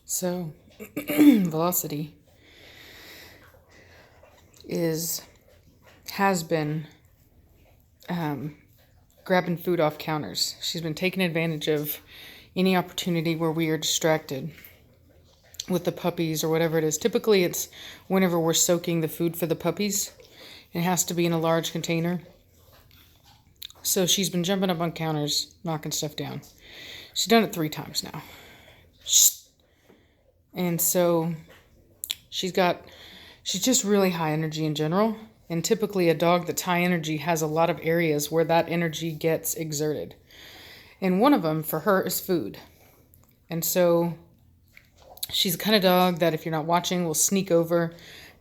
So, Velocity has been grabbing food off counters. She's been taking advantage of any opportunity where we are distracted with the puppies or whatever it is. Typically, it's whenever we're soaking the food for the puppies. It has to be in a large container. So she's been jumping up on counters, knocking stuff down. She's done it 3 times now. And so she's just really high energy in general. And typically a dog that's high energy has a lot of areas where that energy gets exerted. And one of them for her is food. And so she's the kind of dog that if you're not watching will sneak over,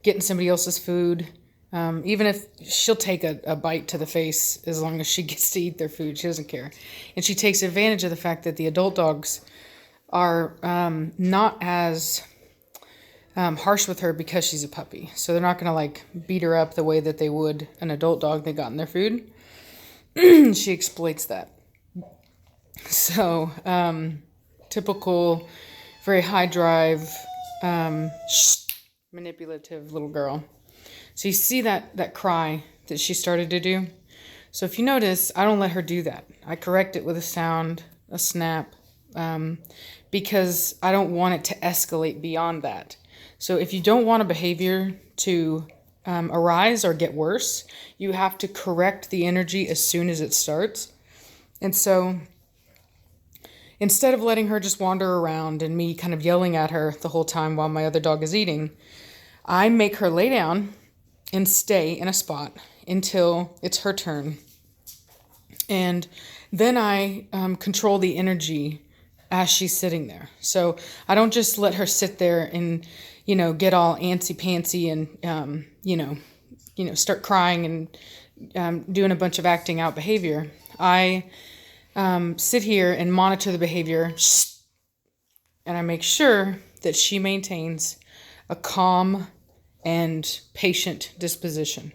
get in somebody else's food. Even if she'll take a bite to the face as long as she gets to eat their food. She doesn't care. And she takes advantage of the fact that the adult dogs are not as harsh with her because she's a puppy. So they're not going to beat her up the way that they would an adult dog they got in their food. She exploits that. So typical, very high drive, manipulative little girl. So you see that cry that she started to do. So if you notice, I don't let her do that. I correct it with a sound, a snap, because I don't want it to escalate beyond that. So if you don't want a behavior to arise or get worse, you have to correct the energy as soon as it starts. And so instead of letting her just wander around and me kind of yelling at her the whole time while my other dog is eating, I make her lay down and stay in a spot until it's her turn. And then I control the energy as she's sitting there. So I don't just let her sit there and, get all antsy-pantsy and, start crying and doing a bunch of acting out behavior. I sit here and monitor the behavior, and I make sure that she maintains a calm and patient disposition,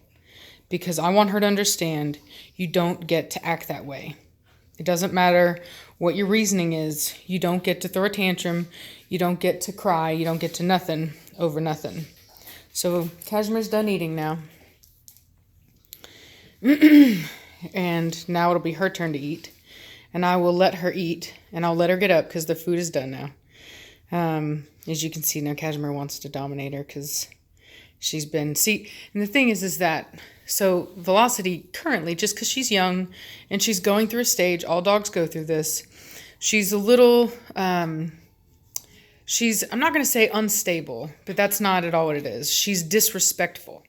because I want her to understand you don't get to act that way. It doesn't matter what your reasoning is. You don't get to throw a tantrum. You don't get to cry. You don't get to nothing over nothing. So Cashmere's done eating now. And now it'll be her turn to eat. And I will let her eat, and I'll let her get up because the food is done now. As you can see now, Cashmere wants to dominate her because she's been... and the thing is that... So Velocity currently, just because she's young and she's going through a stage, all dogs go through this, she's a little, I'm not going to say unstable, but that's not at all what it is. She's disrespectful.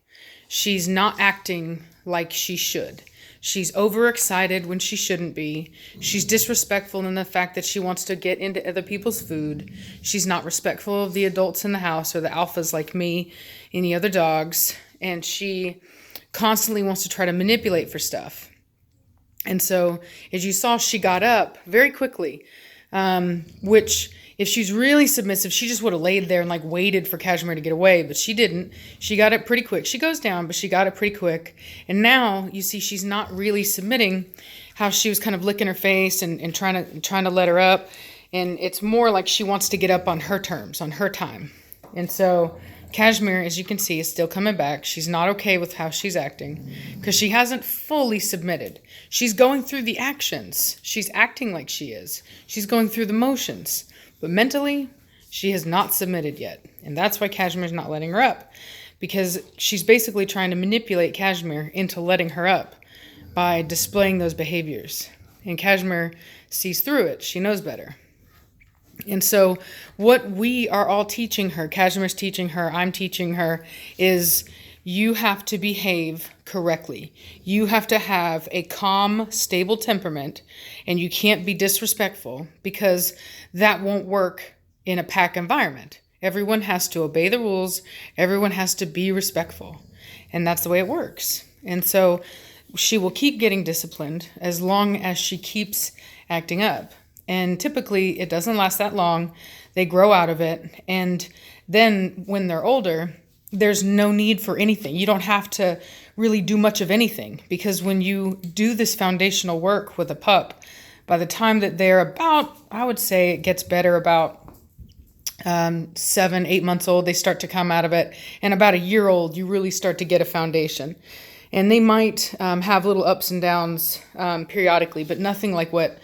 She's not acting like she should. She's overexcited when she shouldn't be. She's disrespectful in the fact that she wants to get into other people's food. She's not respectful of the adults in the house or the alphas like me, any other dogs. And she constantly wants to try to manipulate for stuff. And so, as you saw, she got up very quickly, which if she's really submissive, she just would have laid there and waited for Cashmere to get away, but she didn't. She got up pretty quick. She goes down, but she got up pretty quick. And now you see she's not really submitting, how she was kind of licking her face and trying to let her up. And it's more like she wants to get up on her terms, on her time. And so Cashmere, as you can see, is still coming back. She's not okay with how she's acting because she hasn't fully submitted. She's going through the actions. She's acting like she is. She's going through the motions. But mentally, she has not submitted yet. And that's why Cashmere's not letting her up, because she's basically trying to manipulate Cashmere into letting her up by displaying those behaviors. And Cashmere sees through it. She knows better. And so what we are all teaching her, Cashmere's teaching her, I'm teaching her, is you have to behave correctly. You have to have a calm, stable temperament, and you can't be disrespectful, because that won't work in a pack environment. Everyone has to obey the rules. Everyone has to be respectful. And that's the way it works. And so she will keep getting disciplined as long as she keeps acting up. And typically, it doesn't last that long. They grow out of it. And then when they're older, there's no need for anything. You don't have to really do much of anything, because when you do this foundational work with a pup, by the time that they're about, I would say it gets better about 7, 8 months old, they start to come out of it. And about a year old, you really start to get a foundation. And they might have little ups and downs periodically, but nothing like what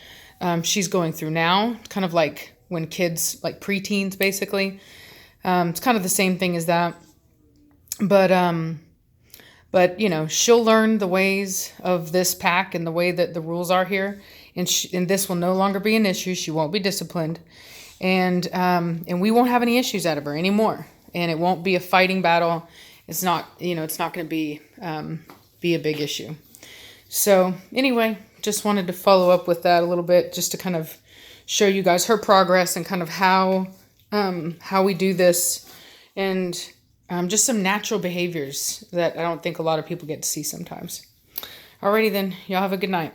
she's going through now. Kind of like when kids, like preteens, basically. It's kind of the same thing as that. But you know, she'll learn the ways of this pack and the way that the rules are here. And this will no longer be an issue. She won't be disciplined. And we won't have any issues out of her anymore. And it won't be a fighting battle. It's not, you know, it's not going to be a big issue. So anyway, just wanted to follow up with that a little bit, just to kind of show you guys her progress and kind of how we do this, and just some natural behaviors that I don't think a lot of people get to see sometimes. Alrighty then, y'all have a good night.